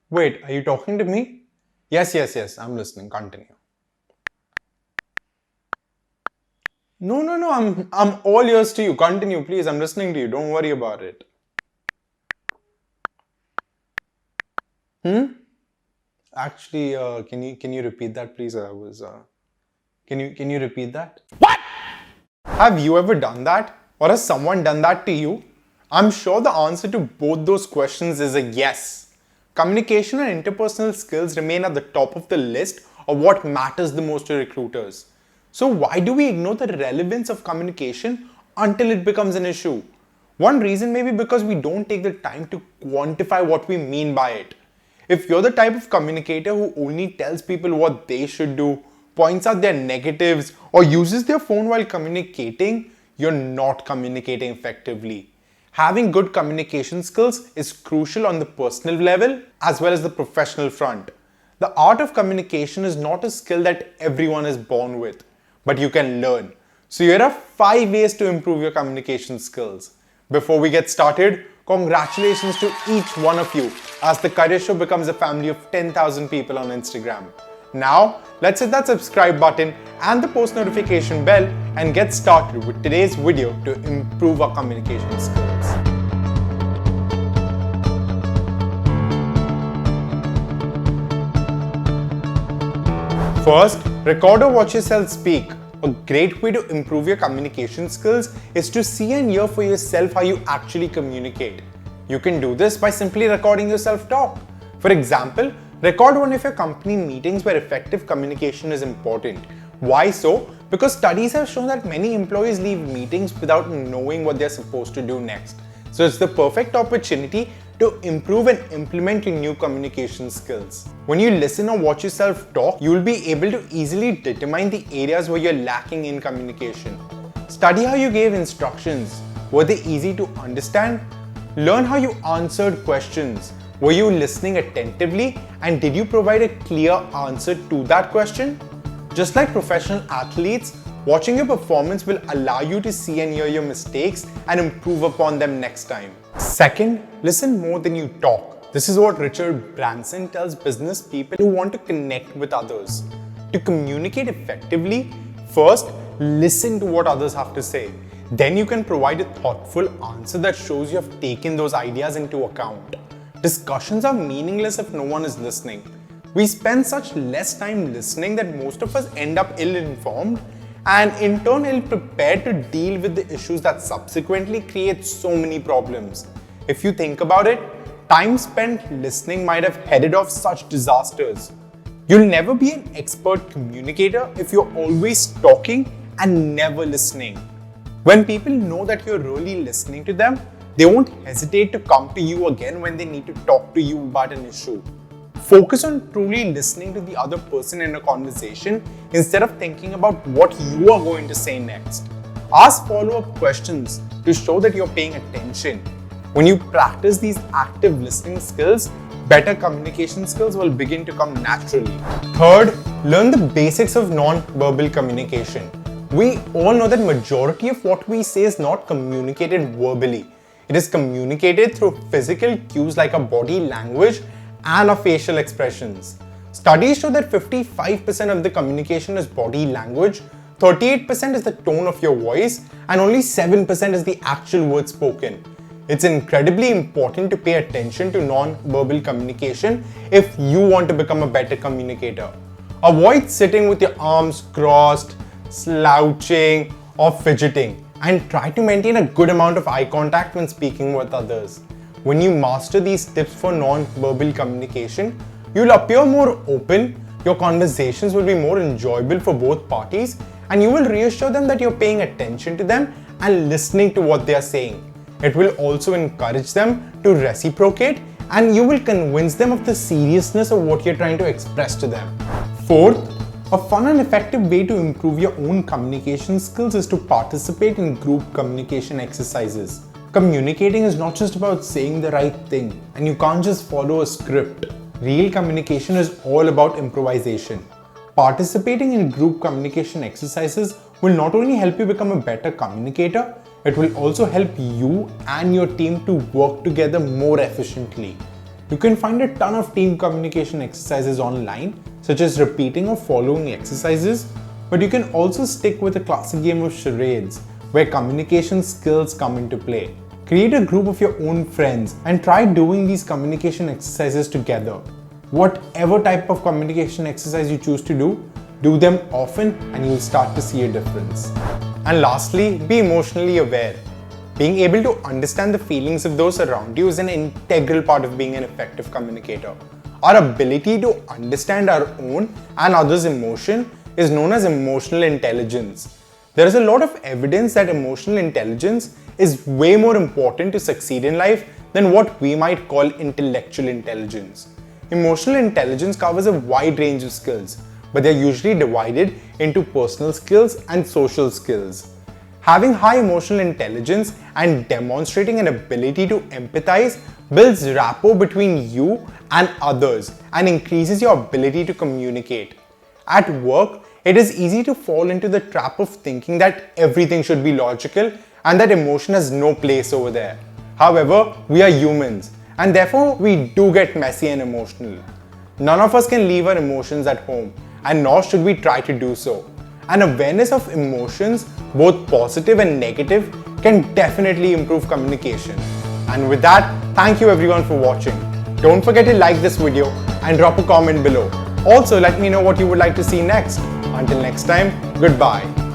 Wait, are you talking to me? Yes, I'm listening. Continue. No, I'm all ears to you. Continue, please. I'm listening to you. Don't worry about it. Hmm? Actually, can you repeat that, please? I was can you repeat that? Have you ever done that? Or has someone done that to you? I'm sure the answer to both those questions is a yes. Communication and interpersonal skills remain at the top of the list of what matters the most to recruiters. So, why do we ignore the relevance of communication until it becomes an issue? One reason may be because we don't take the time to quantify what we mean by it. If you're the type of communicator who only tells people what they should do, points out their negatives, or uses their phone while communicating, you're not communicating effectively. Having good communication skills is crucial on the personal level as well as the professional front. The art of communication is not a skill that everyone is born with, but you can learn. So here are 5 ways to improve your communication skills. Before we get started, congratulations to each one of you as the Career Show becomes a family of 10,000 people on Instagram. Now, let's hit that subscribe button and the post notification bell and get started with today's video to improve our communication skills. First, record or watch yourself speak. A great way to improve your communication skills is to see and hear for yourself how you actually communicate. You can do this by simply recording yourself talk. For example, record one of your company meetings where effective communication is important. Why so? Because studies have shown that many employees leave meetings without knowing what they're supposed to do next. So it's the perfect opportunity to improve and implement your new communication skills. When you listen or watch yourself talk, you will be able to easily determine the areas where you're lacking in communication. Study how you gave instructions. Were they easy to understand? Learn how you answered questions. Were you listening attentively and did you provide a clear answer to that question? Just like professional athletes, watching your performance will allow you to see and hear your mistakes and improve upon them next time. Second, listen more than you talk. This is what Richard Branson tells business people who want to connect with others. To communicate effectively, first, listen to what others have to say. Then you can provide a thoughtful answer that shows you have taken those ideas into account. Discussions are meaningless if no one is listening. We spend such less time listening that most of us end up ill-informed and in turn ill-prepared to deal with the issues that subsequently create so many problems. If you think about it, time spent listening might have headed off such disasters. You'll never be an expert communicator if you're always talking and never listening. When people know that you're really listening to them, they won't hesitate to come to you again when they need to talk to you about an issue. Focus on truly listening to the other person in a conversation instead of thinking about what you are going to say next. Ask follow-up questions to show that you're paying attention. When you practice these active listening skills, better communication skills will begin to come naturally. Third, learn the basics of non-verbal communication. We all know that majority of what we say is not communicated verbally. It is communicated through physical cues like our body language and our facial expressions. Studies show that 55% of the communication is body language, 38% is the tone of your voice, and only 7% is the actual words spoken. It's incredibly important to pay attention to non-verbal communication if you want to become a better communicator. Avoid sitting with your arms crossed, slouching, or fidgeting, and try to maintain a good amount of eye contact when speaking with others. When you master these tips for non-verbal communication, you'll appear more open, your conversations will be more enjoyable for both parties, and you will reassure them that you're paying attention to them and listening to what they are saying. It will also encourage them to reciprocate, and you will convince them of the seriousness of what you're trying to express to them. Fourth, a fun and effective way to improve your own communication skills is to participate in group communication exercises. Communicating is not just about saying the right thing, and you can't just follow a script. Real communication is all about improvisation. Participating in group communication exercises will not only help you become a better communicator, it will also help you and your team to work together more efficiently. You can find a ton of team communication exercises online, such as repeating or following exercises, but you can also stick with a classic game of charades, where communication skills come into play. Create a group of your own friends and try doing these communication exercises together. Whatever type of communication exercise you choose to do them often and you'll start to see a difference. And lastly, be emotionally aware. Being able to understand the feelings of those around you is an integral part of being an effective communicator. Our ability to understand our own and others' emotion is known as emotional intelligence. There is a lot of evidence that emotional intelligence is way more important to succeed in life than what we might call intellectual intelligence. Emotional intelligence covers a wide range of skills, but they're usually divided into personal skills and social skills. Having high emotional intelligence and demonstrating an ability to empathize builds rapport between you and others and increases your ability to communicate. At work, it is easy to fall into the trap of thinking that everything should be logical and that emotion has no place over there. However, we are humans and therefore we do get messy and emotional. None of us can leave our emotions at home, and nor should we try to do so. An awareness of emotions, both positive and negative, can definitely improve communication. And with that, thank you everyone for watching. Don't forget to like this video and drop a comment below. Also, let me know what you would like to see next. Until next time, goodbye.